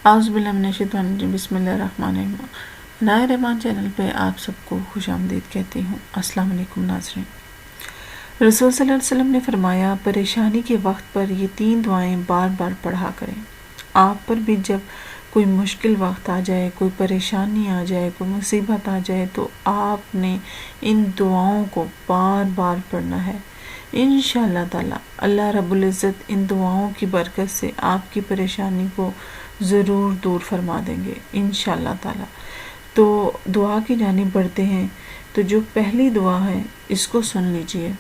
اعوذ باللہ من الشیطان الرجیم، بسم اللہ الرحمن الرحیم۔ نائے رحمان چینل پہ آپ سب کو خوش آمدید کہتی ہوں۔ السلام علیکم ناظرین۔ رسول صلی اللہ علیہ وسلم نے فرمایا، پریشانی کے وقت پر یہ 3 دعائیں بار بار پڑھا کریں۔ آپ پر بھی جب کوئی مشکل وقت آ جائے، کوئی پریشانی آ جائے، کوئی مصیبت آ جائے تو آپ نے ان دعاؤں کو بار بار پڑھنا ہے۔ انشاءاللہ تعالی اللہ رب العزت ان دعاؤں کی برکت سے آپ کی پریشانی کو ضرور دور فرما دیں گے انشاءاللہ تعالی۔ تو دعا کی جانب بڑھتے ہیں۔ تو جو پہلی دعا ہے اس کو سن لیجئے۔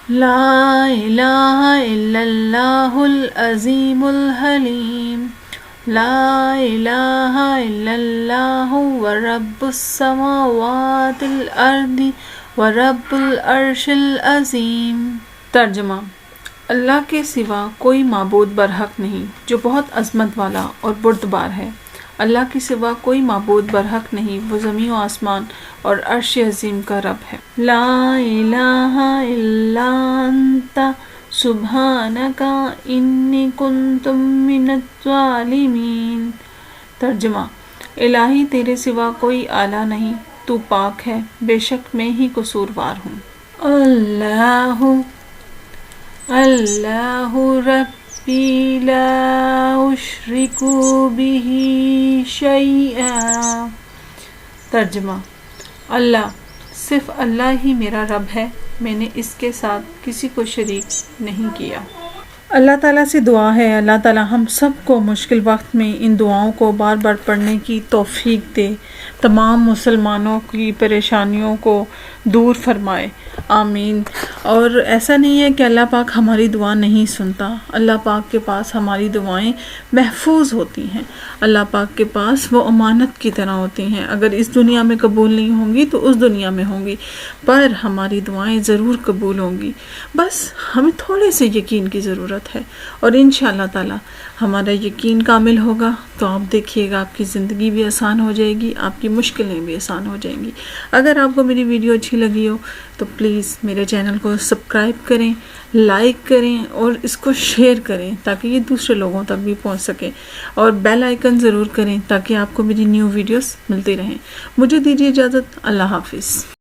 لا الہ الا اللہ العظیم الحلیم، لا الہ الا اللہ ورب السماوات الارض ورب العرش العظیم۔ ترجمہ: اللہ کے سوا کوئی معبود برحق نہیں جو بہت عظمت والا اور بردبار ہے۔ اللہ کے سوا کوئی معبود برحق نہیں، وہ زمین و آسمان اور عرش عظیم کا رب ہے۔ لا الہ الا انت سبحانک انی کنت من الظالمین۔ ترجمہ: الہی تیرے سوا کوئی الہ نہیں، تو پاک ہے، بے شک میں ہی قصوروار ہوں۔ اللہ ربی لا اشرک بہ شیئا۔ ترجمہ: اللہ، صرف اللہ ہی میرا رب ہے، میں نے اس کے ساتھ کسی کو شریک نہیں کیا۔ اللہ تعالیٰ سے دعا ہے اللہ تعالیٰ ہم سب کو مشکل وقت میں ان دعاؤں کو بار بار پڑھنے کی توفیق دے، تمام مسلمانوں کی پریشانیوں کو دور فرمائے، آمین۔ اور ایسا نہیں ہے کہ اللہ پاک ہماری دعا نہیں سنتا، اللہ پاک کے پاس ہماری دعائیں محفوظ ہوتی ہیں، اللہ پاک کے پاس وہ امانت کی طرح ہوتی ہیں، اگر اس دنیا میں قبول نہیں ہوں گی تو اس دنیا میں ہوں گی، پر ہماری دعائیں ضرور قبول ہوں گی، بس ہمیں تھوڑے سے یقین کی ضرورت ہے، اور انشاءاللہ تعالی ہمارا یقین کامل ہوگا تو آپ دیکھیے گا آپ کی زندگی بھی آسان ہو جائے گی، آپ کی مشکلیں بھی آسان ہو جائیں گی۔ اگر آپ کو میری ویڈیو اچھی لگی ہو تو پلیز میرے چینل کو سبسکرائب کریں، لائک کریں اور اس کو شیئر کریں تاکہ یہ دوسرے لوگوں تک بھی پہنچ سکے، اور بیل آئیکن ضرور کریں تاکہ آپ کو میری نیو ویڈیوز ملتی رہیں۔ مجھے دیجیے اجازت، اللہ حافظ۔